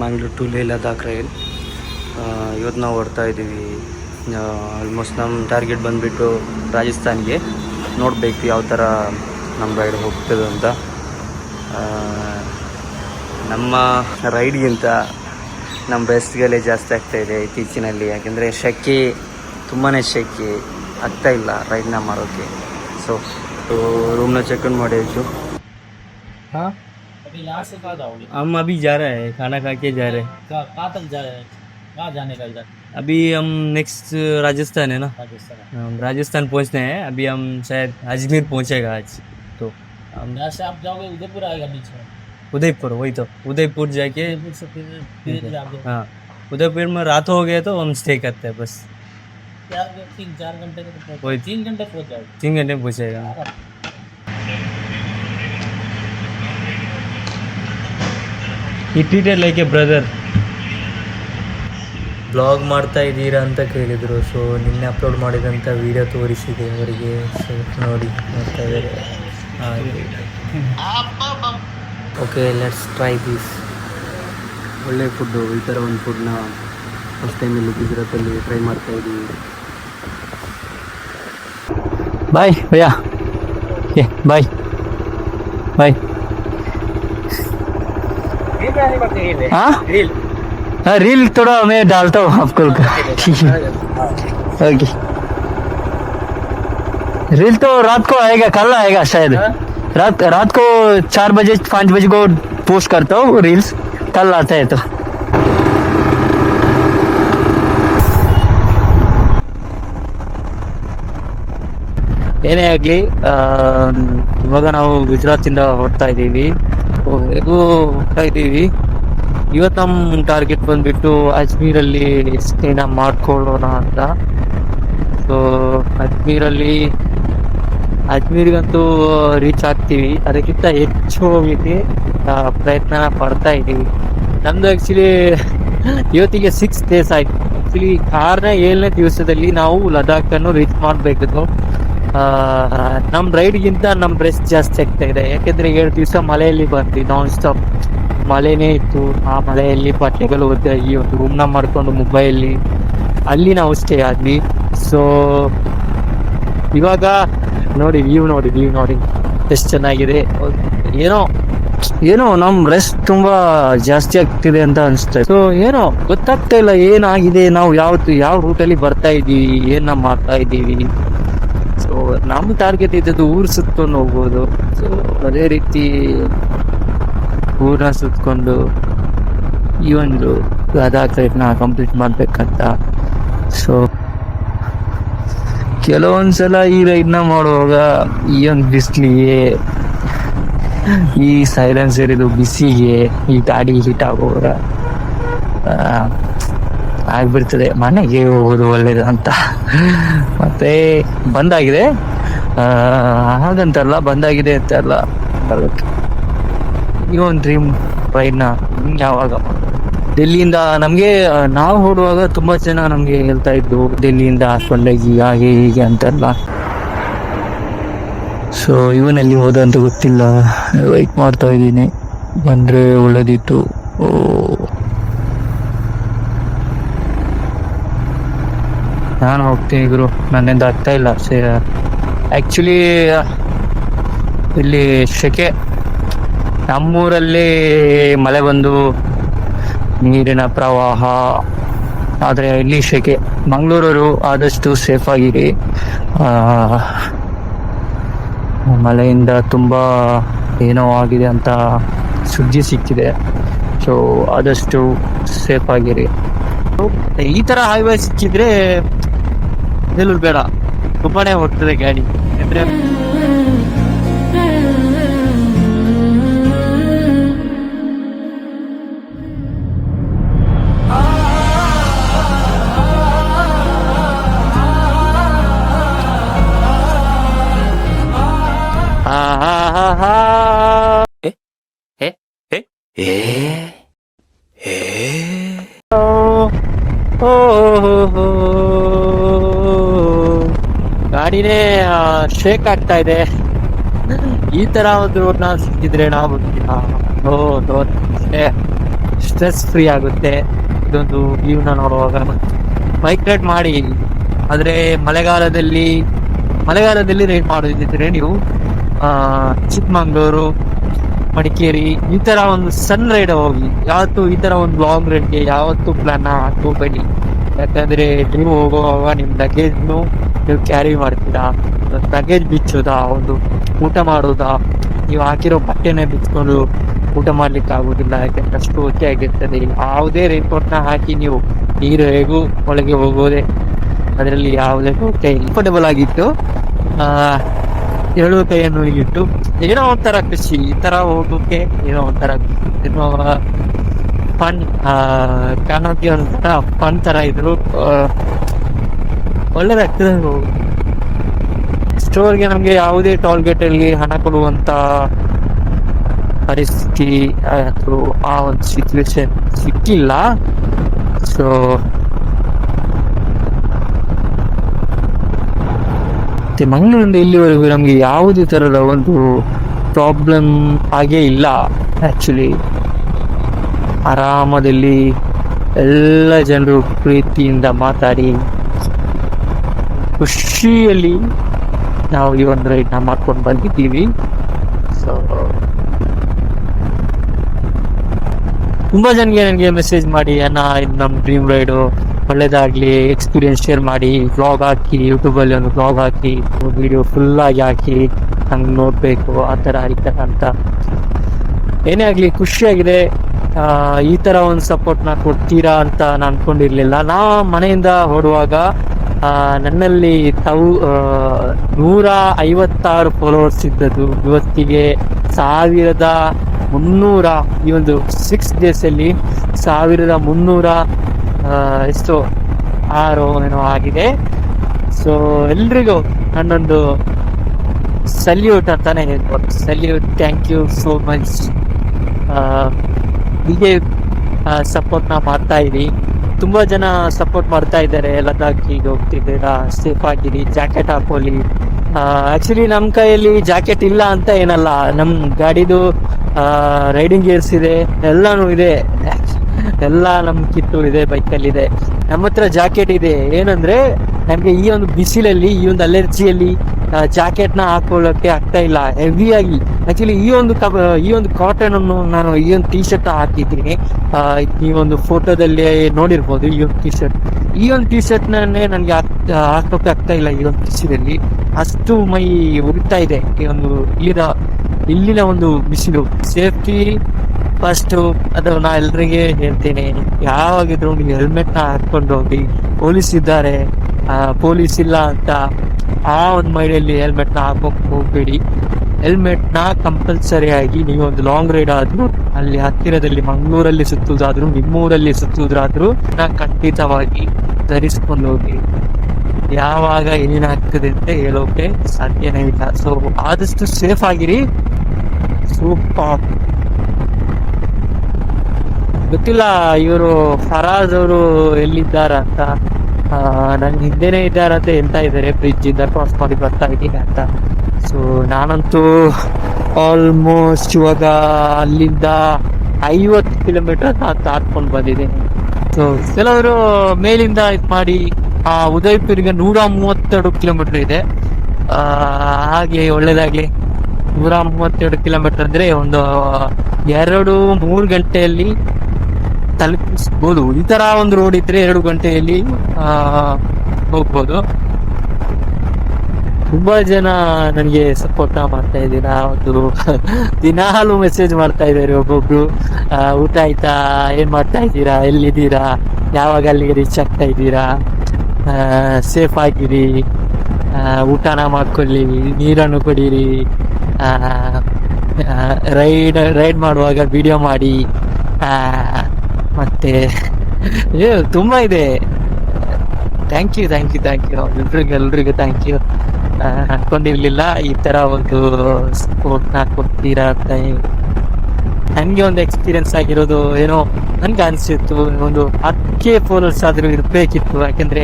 Mangaluru to ಲೇ Ladakh rail. ಇವತ್ತು ನಾವು ಹೊಡ್ತಾ ಇದ್ದೀವಿ. ಆಲ್ಮೋಸ್ಟ್ ನಮ್ಮ ಟಾರ್ಗೆಟ್ ಬಂದುಬಿಟ್ಟು ರಾಜಸ್ಥಾನ್ಗೆ. ನೋಡಬೇಕು ಯಾವ ಥರ ನಮ್ಮ ರೈಡ್ ಹೋಗ್ತದೆ ಅಂತ. ನಮ್ಮ ರೈಡ್ಗಿಂತ ನಮ್ಮ ಬೆಸ್ಟ್ಗಳೇ ಜಾಸ್ತಿ ಆಗ್ತಾಯಿದೆ ಇತ್ತೀಚಿನಲ್ಲಿ. ಯಾಕೆಂದರೆ ಶೆಕೆ, ತುಂಬಾ ಶೆಕೆ ಆಗ್ತಾಯಿಲ್ಲ ರೈಡ್ನ ಮಾಡೋಕ್ಕೆ. ಸೊ रूम चेक इन ಮಾಡಿದ್ದು. हाँ अभी यहाँ से कहाँ जाओगे? हम अभी जा रहे हैं, खाना खा के जा रहे हैं. कहाँ तक जा रहे हैं? कहाँ जाने का इधर? अभी हम नेक्स्ट राजस्थान है ना, राजस्थान. हम राजस्थान पहुंचने हैं. अभी हम शायद अजमेर पहुंचेगा आज. तो हम यहाँ से आप जाओगे उदयपुर आएगा बीच में. उदयपुर, वही तो उदयपुर जाके उदयपुर से फिर जाओगे. हाँ उदयपुर में रात हो गया तो हम स्टे करते हैं बस. 3-4 घंटे में वही 3 घंटे पहुँच जाओगे. 3 घंटे में पहुंचेगा. ಇಟ್ಟಿಟ್ಟೆ ಲೈಕ್ ಎ ಬ್ರದರ್. ಬ್ಲಾಗ್ ಮಾಡ್ತಾ ಇದ್ದೀರಾ ಅಂತ ಕೇಳಿದರು. ಸೊ ನಿನ್ನೆ ಅಪ್ಲೋಡ್ ಮಾಡಿದಂಥ ವೀಡಿಯೋ ತೋರಿಸಿದೆ ಅವರಿಗೆ. ಸೊ ನೋಡಿ ನೋಡ್ತಾ ಇದ್ದಾರೆ. Okay, let's try this. ಒಳ್ಳೆ ಫುಡ್ಡು. ಈ ಥರ ಒಂದು ಫುಡ್ನ ಫಸ್ಟ್ ಟೈಮ್ ಇಲ್ಲಿ ಗುಜರಾತಲ್ಲಿ ಟ್ರೈ ಮಾಡ್ತಾ ಇದ್ದೀವಿ. ಬಾಯ್ ಭಯ್ಯಾ. ಬಾಯ್ ಬಾಯ್. हाँ हाँ, रील थोड़ा मैं डालता हूँ आपको. ओके, रील तो रात को आएगा, कल आएगा शायद. रात को 4 बजे 5 बजे को पोस्ट करता हूँ रील्स. कल आता है तो. ಏನೇ ಆಗಲಿ, ಇವಾಗ ನಾವು ಗುಜರಾತಿಂದ ಹೊರಡ್ತಾ ಇದ್ದೀವಿ. ಹೇಗೂ ಹೋಗ್ತಾ ಇದ್ದೀವಿ. ಇವತ್ತು ನಮ್ಮ ಟಾರ್ಗೆಟ್ ಬಂದುಬಿಟ್ಟು ಅಜ್ಮೀರಲ್ಲಿ ಸ್ಟೇನ ಮಾಡ್ಕೊಳ್ಳೋಣ ಅಂತ. ಸೊ ಅಜ್ಮೀರ್ಗಂತೂ ರೀಚ್ ಆಗ್ತೀವಿ. ಅದಕ್ಕಿಂತ ಹೆಚ್ಚು ಹೋಗಲಿಕ್ಕೆ ಪ್ರಯತ್ನ ಪಡ್ತಾ ಇದ್ದೀವಿ. ನಮ್ಮದು ಆ್ಯಕ್ಚುಲಿ ಇವತ್ತಿಗೆ 6 ಡೇಸ್ ಆಯಿತು. ಆ್ಯಕ್ಚುಲಿ 6ನೇ 7ನೇ ದಿವಸದಲ್ಲಿ ನಾವು ಲದಾಖನ್ನು ರೀಚ್ ಮಾಡಬೇಕಿತ್ತು. ನಮ್ಮ ರೈಡ್ಗಿಂತ ನಮ್ಮ ರೆಸ್ಟ್ ಜಾಸ್ತಿ ಆಗ್ತಾ ಇದೆ. ಯಾಕೆಂದರೆ 7 ದಿವಸ ಮಳೆಯಲ್ಲಿ ಬಂದ್ವಿ, ನಾನ್ ಸ್ಟಾಪ್ ಮಳೆನೇ ಇತ್ತು. ಆ ಮಳೆಯಲ್ಲಿ ಬಟ್ಟೆಗಳು ಒದ್ದಾಗಿ ಒಂದು ರೂಮ್ನ ಮಾಡ್ಕೊಂಡು ಮುಂಬೈಯಲ್ಲಿ ಅಲ್ಲಿ ನಾವು ಸ್ಟೇ ಆದ್ವಿ. ಸೊ ಇವಾಗ ನೋಡಿ ವ್ಯೂ ನೋಡಿ ಎಷ್ಟು ಚೆನ್ನಾಗಿದೆ. ಏನೋ ನಮ್ಮ ರೆಸ್ಟ್ ತುಂಬ ಜಾಸ್ತಿ ಆಗ್ತಿದೆ ಅಂತ ಅನಿಸ್ತಾ ಇದೆ. ಸೊ ಏನೋ ಗೊತ್ತಾಗ್ತಾ ಇಲ್ಲ ಏನಾಗಿದೆ, ನಾವು ಯಾವ ರೂಟಲ್ಲಿ ಬರ್ತಾ ಇದ್ದೀವಿ, ಏನ ಮಾಡ್ತಾ ಇದ್ದೀವಿ. ಸೊ ನಮ್ಮ ಟಾರ್ಗೆಟ್ ಇದ್ದದ್ದು ಊರು ಸುತ್ಕೊಂಡು ಹೋಗ್ಬೋದು. ಸೊ ಅದೇ ರೀತಿ ಊರನ್ನ ಸುತ್ಕೊಂಡು ಈ ಒಂದು ಲದಾಖ್ ರೈಡ್ನ ಕಂಪ್ಲೀಟ್ ಮಾಡಬೇಕಂತ. ಸೊ ಕೆಲವೊಂದ್ಸಲ ಈ ರೈಡ್ನ ಮಾಡುವಾಗ ಈ ಒಂದು ಬಿಸಿಲಿಗೆ, ಈ ಸೈಲೆನ್ಸರ್ ಇದು ಬಿಸಿಗೆ, ಈ ಗಾಡಿ ಹೀಟ್ ಆಗುವಾಗ ಆಗ್ಬಿಡ್ತದೆ ಮನೆಗೆ ಹೋಗೋದು ಒಳ್ಳೇದು ಅಂತ. ಮತ್ತೆ ಬಂದಾಗಿದೆ ಹಾಗಂತಲ್ಲ, ಬಂದಾಗಿದೆ ಅಂತ ಅಲ್ಲ, ಬರಬೇಕು. ಈ ಒಂದು ಡ್ರೀಮ್ ರೈಡ್ನ ಯಾವಾಗ ಡೆಲ್ಲಿಯಿಂದ ನಮಗೆ ನಾವು ಹೊಡುವಾಗ ತುಂಬ ಜನ ನಮಗೆ ಹೇಳ್ತಾ ಇದ್ದು ಡೆಲ್ಲಿಯಿಂದ ಹಾಕೊಂಡೋಗಿ ಹಾಗೆ ಹೀಗೆ ಅಂತೆಲ್ಲ. ಸೊ ಇವನಲ್ಲಿ ಹೋದ ಅಂತ ಗೊತ್ತಿಲ್ಲ, ವೆಯ್ಟ್ ಮಾಡ್ತಾ ಇದ್ದೀನಿ. ಬಂದರೆ ಒಳ್ಳೇದಿತ್ತು. ನಾನು ಹೋಗ್ತೀನಿ ಗುರು, ನನ್ನಿಂದ ಆಗ್ತಾ ಇಲ್ಲ. ಆ್ಯಕ್ಚುಲಿ ಇಲ್ಲಿ ಸೆಕೆ. ನಮ್ಮೂರಲ್ಲಿ ಮಳೆ ಬಂದು ನೀರಿನ ಪ್ರವಾಹ, ಆದರೆ ಇಲ್ಲಿ ಸೆಕೆ. ಮಂಗಳೂರವರು ಆದಷ್ಟು ಸೇಫ್ ಆಗಿರಿ. ಮಳೆಯಿಂದ ತುಂಬ ಏನೋ ಆಗಿದೆ ಅಂತ ಸುದ್ದಿ ಸಿಕ್ಕಿದೆ. ಸೊ ಆದಷ್ಟು ಸೇಫ್ ಆಗಿರಿ. ಈ ಥರ ಹೈವೇ ಸಿಕ್ಕಿದ್ರೆ ಎಲ್ಲೂ ಬೇಡ, ತುಂಬಾನೇ ಹೋಗ್ತದೆ ಗಾಡಿ. ಅಂದರೆ ಗಾಡಿನೇ ಶೇಕ್ ಆಗ್ತಾ ಇದೆ. ಈ ತರ ಒಂದು ರೋಡ್ನ ಸಿಕ್ಕಿದ್ರೆ ನಾವು ಸ್ಟ್ರೆಸ್ ಫ್ರೀ ಆಗುತ್ತೆ ಇದೊಂದು ವ್ಯೂನ ನೋಡುವಾಗ. ಬೈಕ್ ರೈಡ್ ಮಾಡಿ, ಆದರೆ ಮಳೆಗಾಲದಲ್ಲಿ ರೈಡ್ ಮಾಡೋದಿದ್ರೆ ನೀವು ಚಿಕ್ಕಮಂಗ್ಳೂರು, ಮಡಿಕೇರಿ ಈ ತರ ಒಂದು ಸಣ್ಣ ರೈಡ್ ಹೋಗಿ. ಯಾವತ್ತು ಈ ತರ ಒಂದು ಲಾಂಗ್ ರೈಡ್ಗೆ ಯಾವತ್ತು ಪ್ಲಾನ್ ಹಾಕೋಬೇಡಿ. ಯಾಕಂದ್ರೆ ನೀವು ಹೋಗುವಾಗ ನಿಮ್ ಲಗೇಜ್ನು ನೀವು ಕ್ಯಾರಿ ಮಾಡ್ತೀರಾ, ಲಗೇಜ್ ಬಿಚ್ಚೋದಾ, ಒಂದು ಊಟ ಮಾಡೋದಾ, ನೀವು ಹಾಕಿರೋ ಬಟ್ಟೆನೆ ಬಿಚ್ಕೊಂಡು ಊಟ ಮಾಡ್ಲಿಕ್ಕೆ ಆಗುದಿಲ್ಲ, ಯಾಕಂದ್ರೆ ಅಷ್ಟು ಹೊತ್ತೆ ಆಗಿರ್ತದೆ. ಯಾವುದೇ ರೇನ್ಕೋಟ್ನ ಹಾಕಿ ನೀವು ನೀರು ಹೇಗೂ ಒಳಗೆ ಹೋಗೋದೆ, ಅದರಲ್ಲಿ ಯಾವುದೇ ಹೊಟ್ಟೆ ಕಂಫರ್ಟಬಲ್ ಆಗಿತ್ತು. ಎರಡು ಕೈಯನ್ನು ಇಟ್ಟು ಏನೋ ಒಂಥರ ಖುಷಿ, ಈ ತರ ಹೋಗೋಕೆ ಏನೋ ಒಂಥರ ಏನೋ ಫನ್ ಕಾಣೋಕೆ ಒಂಥರ ಫನ್ ತರ ಇದ್ರು. ಒಳ್ಳೆದಾಗ್ತದೆ. ಸ್ಟೋರ್ಗೆ ನಮ್ಗೆ ಯಾವುದೇ ಟೋಲ್ ಗೇಟ್ ಅಲ್ಲಿ ಹಣ ಕೊಡುವಂತ ಪರಿಸ್ಥಿತಿ ಅಥವಾ ಆ ಒಂದು ಸಿಚುವೇಶನ್ ಸಿಕ್ಕಿಲ್ಲ. ಸೊ ಮತ್ತೆ ಮಂಗಳೂರಿಂದ ಇಲ್ಲಿವರೆಗೂ ನಮ್ಗೆ ಯಾವುದೇ ತರದ ಒಂದು ಪ್ರಾಬ್ಲಮ್ ಹಾಗೇ ಇಲ್ಲ. ಆಕ್ಚುಲಿ ಆರಾಮದಲ್ಲಿ ಎಲ್ಲ ಜನರು ಪ್ರೀತಿಯಿಂದ ಮಾತಾಡಿ ಖುಷಿಯಲ್ಲಿ ನಾವು ಈ ಒಂದು ರೈಡ್ನ ಮಾಡ್ಕೊಂಡು ಬಂದಿದ್ದೀವಿ. ಸೊ ತುಂಬಾ ಜನಗೆ ನನಗೆ ಮೆಸೇಜ್ ಮಾಡಿ, ಅಣ್ಣ ಇದು ನಮ್ಮ ಡ್ರೀಮ್ ರೈಡು, ಒಳ್ಳೇದಾಗ್ಲಿ, ಎಕ್ಸ್ಪೀರಿಯನ್ಸ್ ಶೇರ್ ಮಾಡಿ, ವ್ಲಾಗ್ ಹಾಕಿ, ಯೂಟ್ಯೂಬಲ್ಲಿ ಒಂದು ವ್ಲಾಗ್ ಹಾಕಿ, ವಿಡಿಯೋ ಫುಲ್ ಆಗಿ ಹಾಕಿ, ಹಂಗೆ ನೋಡ್ಬೇಕು, ಆ ಥರ ಈ ಥರ ಅಂತ. ಏನೇ ಆಗಲಿ ಖುಷಿಯಾಗಿದೆ. ಈ ಥರ ಒಂದು ಸಪೋರ್ಟ್ನ ಕೊಡ್ತೀರಾ ಅಂತ ನಾನು ಅನ್ಕೊಂಡಿರ್ಲಿಲ್ಲ. ನಾ ಮನೆಯಿಂದ ಹೊರಡುವಾಗ ನನ್ನಲ್ಲಿ 156 ಫಾಲೋವರ್ಸ್ ಇದ್ದದ್ದು ಇವತ್ತಿಗೆ 1300, ಈ ಒಂದು 6 days ಅಲ್ಲಿ 1300 ಎಷ್ಟು 6 ಏನೋ ಆಗಿದೆ. ಸೊ ಎಲ್ರಿಗೂ ನನ್ನೊಂದು ಸಲ್ಯೂಟ್ ಅಂತಾನೆ ಹೇಳ್ಬೋದು. Salute, thank you so much. ಹೀಗೆ ಸಪೋರ್ಟ್ನ ಮಾಡ್ತಾ ಇರಿ. ತುಂಬಾ ಜನ ಸಪೋರ್ಟ್ ಮಾಡ್ತಾ ಇದ್ದಾರೆ. ಲದಾಖಿಗೆ ಹೋಗ್ತಿದ್ದೀರಾ, ಸೇಫ್ ಆಗಿರಿ, ಜಾಕೆಟ್ ಹಾಕೊಳ್ಳಿ. ಆಕ್ಚುಲಿ ನಮ್ಮ ಕೈಯಲ್ಲಿ ಜಾಕೆಟ್ ಇಲ್ಲ ಅಂತ ಏನಲ್ಲ, ನಮ್ಮ ಗಾಡಿದು ರೈಡಿಂಗ್ ಗೇರ್ಸ್ ಇದೆ, ಎಲ್ಲಾನು ಇದೆ, ಎಲ್ಲ ನಮ್ಮ ಕಿಟ್ಟು ಇದೆ, ಬೈಕಲ್ಲಿ ಇದೆ. ನಮ್ಮ ಹತ್ರ ಜಾಕೆಟ್ ಇದೆ. ಏನಂದ್ರೆ ನಮ್ಗೆ ಈ ಒಂದು ಬಿಸಿಲಲ್ಲಿ, ಈ ಒಂದು ಅಲರ್ಜಿಯಲ್ಲಿ ಜಾಕೆಟ್ನ ಹಾಕೊಳ್ಳೋಕೆ ಆಗ್ತಾ ಇಲ್ಲ ಹೆವಿಯಾಗಿ. ಆಕ್ಚುಲಿ ಈ ಒಂದು ಕಾಟನ್ ಅನ್ನು ನಾನು ಈ ಒಂದು ಟೀ ಶರ್ಟ್ ಹಾಕಿದ್ದೀನಿ. ಈ ಒಂದು ಫೋಟೋದಲ್ಲಿ ನೋಡಿರ್ಬೋದು. ಈ ಒಂದು ಟೀ ಶರ್ಟ್ನೇ ನನಗೆ ಹಾಕೋಕೆ ಆಗ್ತಾ ಇಲ್ಲ ಈ ಒಂದು ಬಿಸಿಲಲ್ಲಿ. ಅಷ್ಟು ಮೈ ಉರಿತಾ ಇದೆ ಈ ಒಂದು ಇಲ್ಲಿನ ಒಂದು ಬಿಸಿಲು. ಸೇಫ್ಟಿ ಫಸ್ಟು, ಅದು ನಾ ಎಲ್ರಿಗೆ ಹೇಳ್ತೇನೆ. ಯಾವಾಗಿದ್ರು ನೀವು ಹೆಲ್ಮೆಟ್ನ ಹಾಕೊಂಡು ಹೋಗಿ. ಪೊಲೀಸ್ ಇದ್ದಾರೆ, ಪೊಲೀಸ್ ಇಲ್ಲ ಅಂತ ಆ ಒಂದು ಮೈಡಲ್ಲಿ ಹೆಲ್ಮೆಟ್ನ ಹಾಕೋಕೆ ಹೋಗ್ಬೇಡಿ. ಹೆಲ್ಮೆಟ್ನ ಕಂಪಲ್ಸರಿ ಆಗಿ ನೀವು ಒಂದು ಲಾಂಗ್ ರೈಡ್ ಆದ್ರೂ, ಅಲ್ಲಿ ಹತ್ತಿರದಲ್ಲಿ ಮಂಗಳೂರಲ್ಲಿ ಸುತ್ತುವುದಾದ್ರೂ, ನಿಮ್ಮೂರಲ್ಲಿ ಸುತ್ತುವುದಾದ್ರೂ ಖಂಡಿತವಾಗಿ ಧರಿಸ್ಕೊಂಡು ಹೋಗಿ. ಯಾವಾಗ ಏನಾಗ್ತದೆ ಅಂತ ಹೇಳೋಕೆ ಸಾಧ್ಯನೇ ಇಲ್ಲ. ಸೊ ಆದಷ್ಟು ಸೇಫ್ ಆಗಿರಿ. ಸೂಪರ್. ಗೊತ್ತಿಲ್ಲ ಇವರು ಫರಾಜ್ ಅವರು ಎಲ್ಲಿದ್ದಾರಂತ. ನನ್ ಹಿಂದೆನೆ ಇದ್ದಾರಂತ ಹೇಳ್ತಾ ಇದ್ದಾರೆ, ಬ್ರಿಡ್ಜ್ ಇಂದ ಕ್ರಾಸ್ ಮಾಡಿ ಬರ್ತಾ ಇದ್ದೀನಿ ಅಂತ. ಸೊ ನಾನಂತೂ ಆಲ್ಮೋಸ್ಟ್ ಇವಾಗ ಅಲ್ಲಿಂದ 50 ಕಿಲೋಮೀಟರ್ ದಾಟ್ಕೊಂಡು ಬಂದಿದ್ದೀನಿ. ಸೊ ಕೆಲವರು ಮೇಲಿಂದ ಇದು ಮಾಡಿ ಉದಯಪುರಿಗೆ 132 ಕಿಲೋಮೀಟರ್ ಇದೆ. ಹಾಗೆ ಒಳ್ಳೇದಾಗ್ಲಿ. 132 ಕಿಲೋಮೀಟರ್ ಅಂದ್ರೆ ಒಂದು 2-3 ಗಂಟೆಯಲ್ಲಿ ತಲುಪಿಸ್ಬೋದು. ಈ ತರ ಒಂದು ರೋಡ್ ಇದ್ರೆ 2 ಗಂಟೆಯಲ್ಲಿ ಹೋಗ್ಬೋದು. ತುಂಬಾ ಜನ ನನಗೆ ಸಪೋರ್ಟ್ ಮಾಡ್ತಾ ಇದ್ದೀರಾ. ಒಂದು ದಿನಾಲು ಮೆಸೇಜ್ ಮಾಡ್ತಾ ಇದ್ದಾರೆ ಒಬ್ಬೊಬ್ರು. ಊಟ ಆಯ್ತಾ, ಏನ್ ಮಾಡ್ತಾ ಇದ್ದೀರಾ, ಎಲ್ಲಿದ್ದೀರಾ, ಯಾವಾಗ ಅಲ್ಲಿಗೆ ರೀಚ್ ಆಗ್ತಾ ಇದ್ದೀರಾ, ಸೇಫ್ ಆಗಿರಿ, ಊಟನ ಮಾಡ್ಕೊಳ್ಳಿ, ನೀರನ್ನು ಕುಡೀರಿ, ರೈಡ್ ಮಾಡುವಾಗ ವಿಡಿಯೋ ಮಾಡಿ, ಮತ್ತೆ ತುಂಬಾ ಇದೆ. ಥ್ಯಾಂಕ್ ಯು ಎಲ್ರಿಗೂ ಥ್ಯಾಂಕ್ ಯು. ಅನ್ಕೊಂಡಿರ್ಲಿಲ್ಲ ಈ ತರ ಒಂದು ಸ್ಪೋರ್ಟ್ನ ಕೊಡ್ತೀರಾ ಅಂತ. ನನಗೆ ಒಂದು ಎಕ್ಸ್ಪೀರಿಯನ್ಸ್ ಆಗಿರೋದು ಏನೋ ನನ್ಗೆ ಅನ್ಸಿತ್ತು, ಒಂದು 10K ಫಾಲೋವರ್ಸ್ ಆದ್ರೂ ಇರ್ಬೇಕಿತ್ತು. ಯಾಕಂದ್ರೆ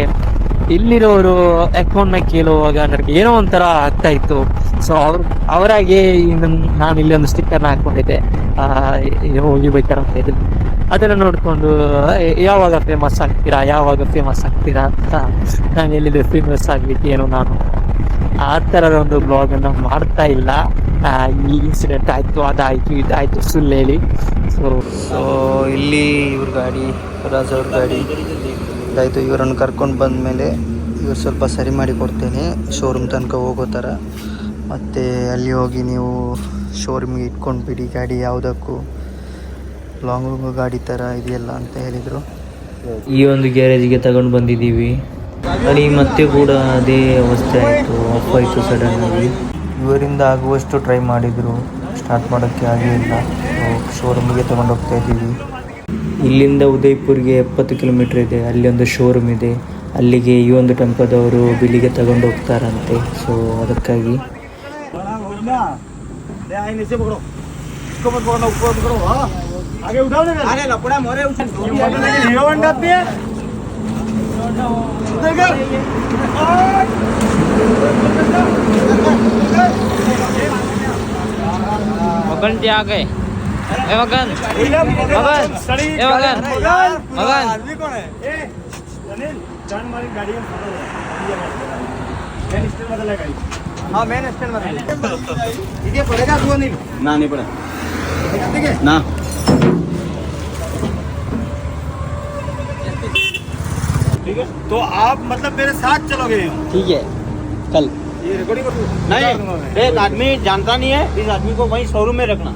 ಇಲ್ಲಿರೋರು ಅಕೌಂಟ್ನ ಕೇಳುವಾಗ ನನಗೆ ಏನೋ ಒಂಥರ ಆಗ್ತಾ ಇತ್ತು. ಸೊ ಅವರಾಗೆ ನಾನು ಇಲ್ಲಿ ಒಂದು ಸ್ಟಿಕ್ಕರ್ನ ಹಾಕೊಂಡಿದ್ದೆ, ಹೋಗಿ ಬೇಕಾರಂತ ಇದ್ರು. ಅದನ್ನು ನೋಡಿಕೊಂಡು ಯಾವಾಗ ಫೇಮಸ್ ಆಗ್ತೀರಾ ಅಂತ ನಾನು ಎಲ್ಲಿದೆ ಫೇಮಸ್ ಆಗ್ಲಿಕ್ಕೆ ನಾನು ಆ ಥರದ ಒಂದು ಬ್ಲಾಗನ್ನು ಮಾಡ್ತಾ ಇಲ್ಲ. ಈ ಇನ್ಸಿಡೆಂಟ್ ಆಯಿತು, ಅದಾಯಿತು, ಇದಾಯಿತು ಸುಳ್ಳು ಹೇಳಿ. ಸೊ ಇಲ್ಲಿ ಇವ್ರ ಗಾಡಿ, ರಾಜ್ ಅವ್ರ ಗಾಡಿ ಇದಾಯಿತು. ಇವರನ್ನು ಕರ್ಕೊಂಡು ಬಂದಮೇಲೆ ಇವ್ರು ಸ್ವಲ್ಪ ಸರಿ ಮಾಡಿ ಕೊಡ್ತೇನೆ ಶೋರೂಮ್ ತನಕ ಹೋಗೋ ಥರ. ಮತ್ತು ಅಲ್ಲಿ ಹೋಗಿ ನೀವು ಶೋರೂಮಿಗೆ ಇಟ್ಕೊಂಡು ಬಿಡಿ ಗಾಡಿ, ಯಾವುದಕ್ಕೂ ಲಾಂಗ್ ಗಾಡಿ ಥರ ಇದೆಯಲ್ಲ ಅಂತ ಹೇಳಿದರು. ಈ ಒಂದು ಗ್ಯಾರೇಜಿಗೆ ತಗೊಂಡು ಬಂದಿದ್ದೀವಿ. ಗಾಡಿ ಮತ್ತೆ ಕೂಡ ಅದೇ ಅವಸ್ಥೆ ಆಯಿತು, ಆಫ್ ಆಯಿತು ಸಡನ್ನಾಗಿ. ಇವರಿಂದ ಆಗುವಷ್ಟು ಟ್ರೈ ಮಾಡಿದರು, ಸ್ಟಾರ್ಟ್ ಮಾಡೋಕ್ಕೆ ಆಗಲಿಲ್ಲ. ಶೋರೂಮಿಗೆ ತಗೊಂಡು ಹೋಗ್ತಾ ಇದ್ದೀವಿ. ಇಲ್ಲಿಂದ ಉದಯ್ಪುರ್ಗೆ 70 ಕಿಲೋಮೀಟ್ರ್ ಇದೆ. ಅಲ್ಲಿ ಒಂದು ಶೋರೂಮ್ ಇದೆ, ಅಲ್ಲಿಗೆ ಈ ಒಂದು ಟೆಂಪೋದವರು ಬಿಲ್ಲಿಗೆ ತಗೊಂಡು ಹೋಗ್ತಾರಂತೆ. ಸೊ ಅದಕ್ಕಾಗಿ मगन क्या गए ए मगन हाँ मेन स्टैंड में इधर पड़ेगा तू नहीं ना नहीं पड़ा ठीक है ना ठीक है तो आप मतलब मेरे साथ चलोगे ठीक है कल ये रिकॉर्डिंग नहीं एक आदमी जानता नहीं है इस आदमी को वहीं शोरूम में रखना.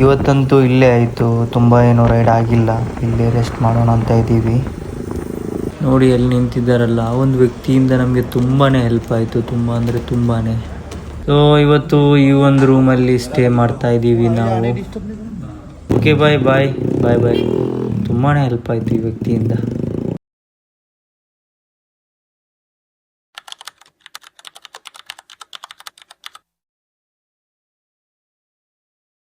ಇವತ್ತಂತೂ ಇಲ್ಲೇ ಆಯಿತು, ತುಂಬ ಏನೂ ರೈಡ್ ಆಗಿಲ್ಲ, ಇಲ್ಲೇ ರೆಸ್ಟ್ ಮಾಡೋಣ ಅಂತ ಇದ್ದೀವಿ. ನೋಡಿ ಅಲ್ಲಿ ನಿಂತಿದ್ದಾರಲ್ಲ, ಆ ಒಂದು ವ್ಯಕ್ತಿಯಿಂದ ನಮಗೆ ತುಂಬಾ ಹೆಲ್ಪ್ ಆಯಿತು, ತುಂಬ ಅಂದರೆ ತುಂಬಾ. ಸೊ ಇವತ್ತು ಈ ಒಂದು ರೂಮಲ್ಲಿ ಸ್ಟೇ ಮಾಡ್ತಾ ಇದ್ದೀವಿ ನಾವು. ಓಕೆ ಬಾಯ್ ಬಾಯ್ ಬಾಯ್ ಬಾಯ್. ತುಂಬಾ ಹೆಲ್ಪ್ ಆಯಿತು ಈ ವ್ಯಕ್ತಿಯಿಂದ.